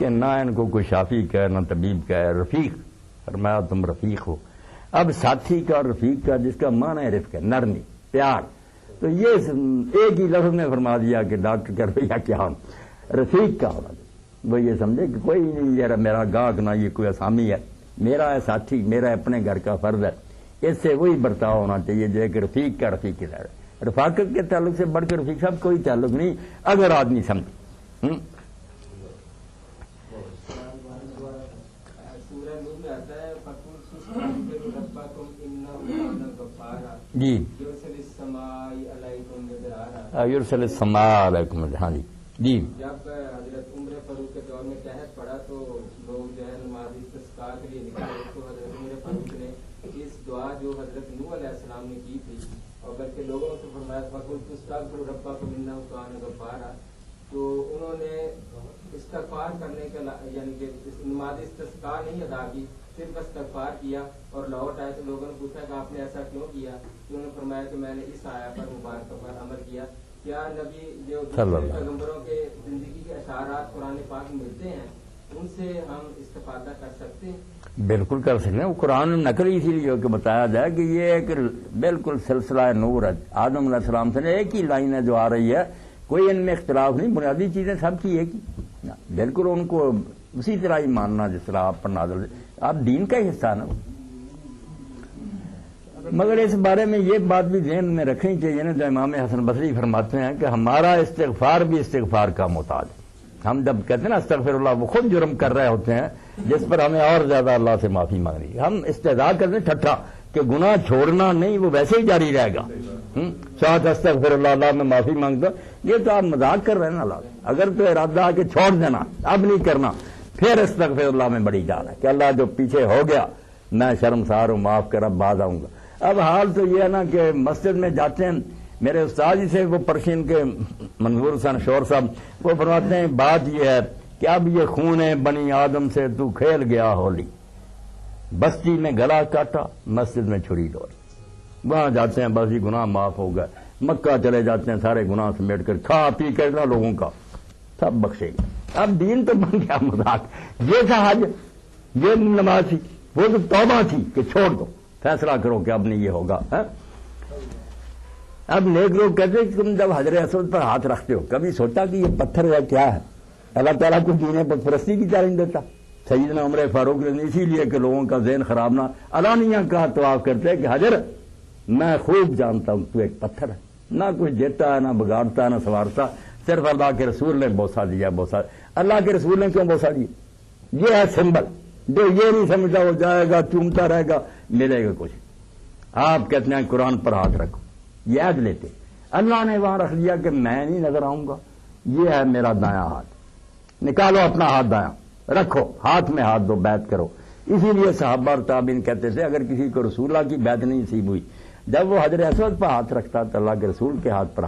کہ نہ ان کو کوئی شافی کہے نہ طبیب کہے، رفیق فرمایا تم رفیق ہو۔ اب ساتھی کا اور رفیق کا جس کا معنی رفق ہے، نرمی، پیار، تو یہ ایک ہی لفظ میں فرما دیا کہ ڈاکٹر کا رویہ کیا ہونا، رفیق کا ہونا۔ وہ یہ سمجھے کہ کوئی نہیں یار میرا گاہک نہ یہ کوئی اسامی ہے، میرا ہے ساتھی، میرا اپنے گھر کا فرض ہے، اس سے وہی برتاؤ ہونا چاہیے جو کہ رفیق کا رفیق کی طرح ہے۔ رفاقت کے تعلق سے بڑھ کے رفیق صاحب کوئی تعلق نہیں اگر آدمی سمجھے۔ جی یرسل السماء علیکم، ہاں جی جی۔ جب حضرت عمر فاروق کے دور میں قحط پڑا تو لوگ جو ہے نماز استسقاء کے لیے نکلے، تو حضرت عمر فاروق نے اس دعا جو حضرت نوح علیہ السلام نے کی تھی اور بلکہ لوگوں سے فرمایا فَقُلْتُ اسْتَغْفِرُوا رَبَّكُمْ إِنَّهُ كَانَ غَفَّارًا، تو انہوں نے استغفار کرنے کا یعنی کہ نماز استسقاء نہیں ادا کی، صرف استغفار کیا اور لوٹ آئے تو لوگوں نے پوچھا کہ آپ نے ایسا کیوں کیا؟ تو انہوں نے فرمایا کہ میں نے اس آیا پر مبارکہ پر عمل کیا۔ کیا نبی جو پیغمبروں کے زندگی کے اشعارات قرآن پاک ملتے ہیں ان سے ہم استفادہ کر سکتے ہیں؟ بالکل کر سکتے ہیں۔ وہ قرآن نقل اسی لیے کہ بتایا جائے کہ یہ ایک بالکل سلسلہ نور ہے، آدم علیہ السلام سے ایک ہی لائن ہے جو آ رہی ہے، کوئی ان میں اختلاف نہیں، بنیادی چیزیں سب کی ایک ہی، بالکل ان کو اسی طرح ہی ماننا جس طرح آپ پر نازل، آپ دین کا ہی حصہ نا۔ مگر اس بارے میں یہ بات بھی ذہن میں رکھنی چاہیے نا جو امام حسن بصری فرماتے ہیں کہ ہمارا استغفار بھی استغفار کا محتاج ہے۔ ہم جب کہتے ہیں نا استغفر اللہ، وہ خود جرم کر رہے ہوتے ہیں جس پر ہمیں اور زیادہ اللہ سے معافی مانگنی ہے۔ ہم استدعا کرتے ہیں ٹھٹھا کہ گناہ چھوڑنا نہیں، وہ ویسے ہی جاری رہے گا، ساتھ استغفر اللہ، اللہ میں معافی مانگتا، یہ تو آپ مذاق کر رہے ہیں نا اللہ۔ اگر تو ارادہ کہ چھوڑ دینا اب نہیں کرنا، پھر استغفر اللہ میں بڑی جان ہے کہ اللہ جو پیچھے ہو گیا میں شرمسار ہوں، معاف کر، اب بعد آؤں گا۔ اب حال تو یہ ہے نا کہ مسجد میں جاتے ہیں، میرے استاد جی سے وہ پرشین کے منظور حسین شور صاحب وہ فرماتے ہیں بات یہ ہے کہ اب یہ خون بنی آدم سے تو کھیل گیا ہولی، بستی میں گلا کاٹا مسجد میں چھری ڈولی، وہاں جاتے ہیں بس یہ گناہ معاف ہو گئے، مکہ چلے جاتے ہیں سارے گناہ سمیٹ کر، کھا پی کر نہ لوگوں کا سب بخشے گا۔ اب دین تو بن گیا مذاق، یہ تھا حج، یہ نماز تھی، وہ تو توبہ تھی کہ چھوڑ دو، فیصلہ کرو کہ اب نہیں یہ ہوگا۔ اب نیک لوگ کہتے ہیں کہ تم جب حجر اسود پر ہاتھ رکھتے ہو کبھی سوچا کہ یہ پتھر ہے کیا ہے؟ اللہ تعالیٰ کو دین بت پرستی کی تعلیم دیتا۔ سیدنا عمر فاروق نے اسی لیے کہ لوگوں کا ذہن خراب نہ علانیہ کہا تو آپ کرتے ہیں کہ حجر میں خوب جانتا ہوں تو ایک پتھر ہے، نہ کوئی دیتا ہے نہ بگاڑتا ہے نہ سنوارتا، صرف اللہ کے رسول نے بوسا دیا، بوسا اللہ کے رسول نے کیوں بوسا دیا؟ یہ ہے سمبل، جو یہ نہیں سمجھتا وہ جائے گا چومتا رہے گا، ملے گا کچھ۔ آپ کہتے ہیں قرآن پر ہاتھ رکھو، یہ عہد لیتے، اللہ نے وہاں رکھ دیا کہ میں نہیں نظر آؤں گا، یہ ہے میرا دایاں ہاتھ، نکالو اپنا ہاتھ دایاں، رکھو ہاتھ میں ہاتھ دو، بیعت کرو۔ اسی لیے صحابہ اور تابعین کہتے تھے اگر کسی کو رسول اللہ کی بیعت نہیں نصیب ہوئی، جب وہ حجر اسود پر ہاتھ رکھتا تو اللہ کے رسول کے ہاتھ پر